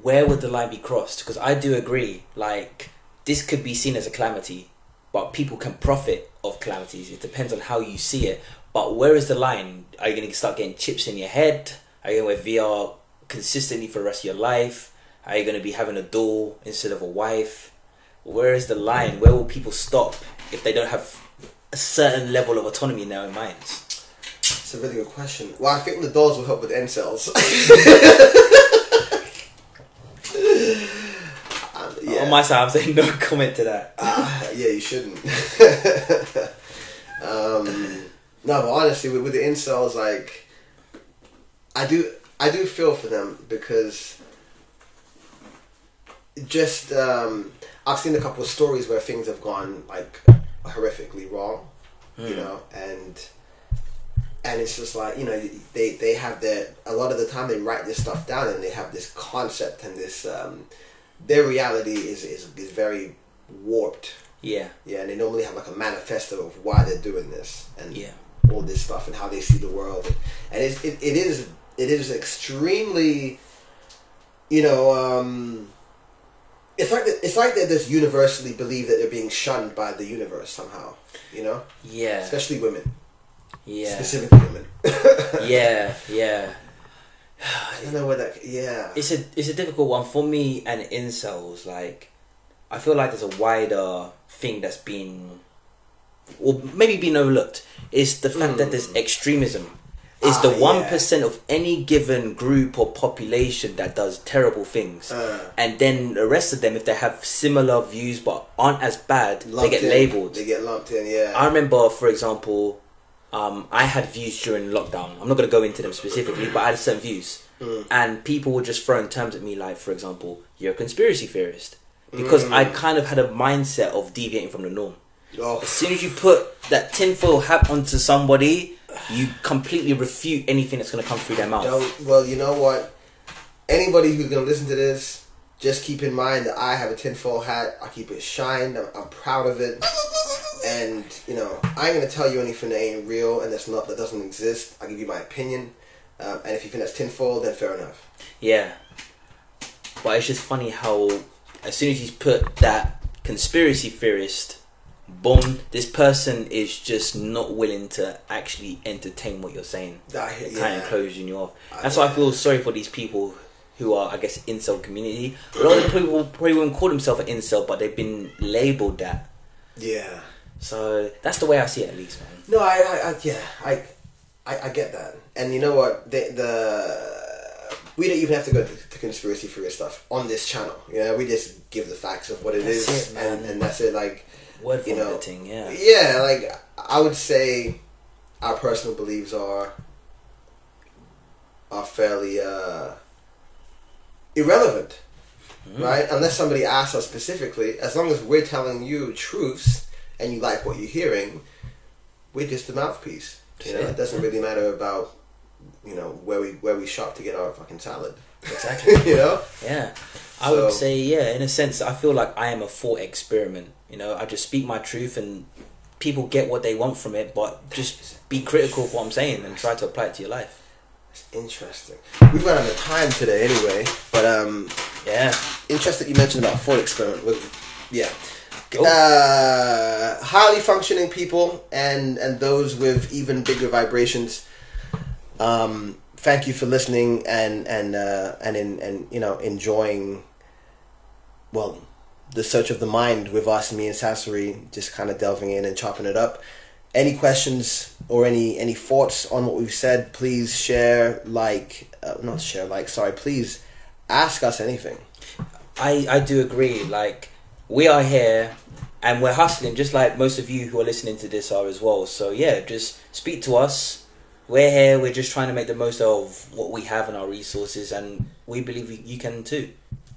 where would the line be crossed? Because I do agree, like, this could be seen as a calamity, but people can profit of calamities. It depends on how you see it. But where is the line? Are you going to start getting chips in your head? Are you going to wear VR consistently for the rest of your life? Are you going to be having a doll instead of a wife? Where is the line? Where will people stop if they don't have a certain level of autonomy in their own minds? It's a really good question. Well, I think the dolls will help with incels. On my side, I'm saying no comment to that. Yeah, you shouldn't. No, but honestly, with the incels, like, I do feel for them, because just I've seen a couple of stories where things have gone like horrifically wrong, you know, and it's just like, you know, they have a lot of the time they write this stuff down and they have this concept and this their reality is very warped. Yeah, and they normally have like a manifesto of why they're doing this and all this stuff and how they see the world, and it is extremely, you know, it's like they just universally believe that they're being shunned by the universe somehow, you know. Yeah. Especially women. Yeah. Specifically women. Yeah. I don't know where that. Yeah. It's a difficult one for me and incels. Like, I feel like there's a wider thing that's been, or maybe been overlooked. It's the fact that there's extremism. It's the 1% of any given group or population that does terrible things, and then the rest of them, if they have similar views but aren't as bad, they get labelled. They get lumped in. Yeah. I remember, for example, I had views during lockdown. I'm not going to go into them specifically, but I had certain views, and people were just throwing terms at me like, for example, you're a conspiracy theorist, because I kind of had a mindset of deviating from the norm. As soon as you put that tinfoil hat onto somebody, you completely refute anything that's going to come through their mouth. Well, you know what? Anybody who's going to listen to this, just keep in mind that I have a tinfoil hat. I keep it shined. I'm proud of it. And, you know, I ain't going to tell you anything that ain't real and that doesn't exist. I'll give you my opinion. And if you think that's tinfoil, then fair enough. Yeah. But it's just funny how as soon as you put that conspiracy theorist, boom, this person is just not willing to actually entertain what you're saying. Kind of closing you off. That's why I feel sorry for these people who are, I guess, incel community. A lot of people probably wouldn't call themselves an incel, but they've been labelled that. Yeah. So that's the way I see it, at least, man. No, I get that. And you know what? We don't even have to go to conspiracy theory stuff on this channel. You know, we just give the facts of what that's it, and that's it. Like, word vomiting, yeah, like I would say our personal beliefs are fairly irrelevant, right? Unless somebody asks us specifically. As long as we're telling you truths and you like what you're hearing, we're just a mouthpiece. You know, it doesn't really matter about, you know, where we shop to get our fucking salad. Exactly. You know? Yeah. I would say, yeah, in a sense, I feel like I am a thought experiment. You know, I just speak my truth and people get what they want from it, but just be critical of what I'm saying and try to apply it to your life. It's interesting. We ran out of time today anyway, but yeah. Interesting you mentioned about thought experiment. Yeah. Highly functioning people and those with even bigger vibrations. Thank you for listening and you know, enjoying, well, the search of the mind with us, me and Sassari, just kind of delving in and chopping it up. Any questions or any thoughts on what we've said, please please ask us anything. I do agree. Like, we are here and we're hustling just like most of you who are listening to this are as well. So yeah, just speak to us. We're here. We're just trying to make the most of what we have and our resources, and we believe you can too.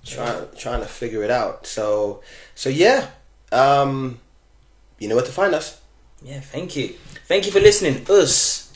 Trying to figure it out. So yeah, you know where to find us. Yeah, thank you for listening. Us.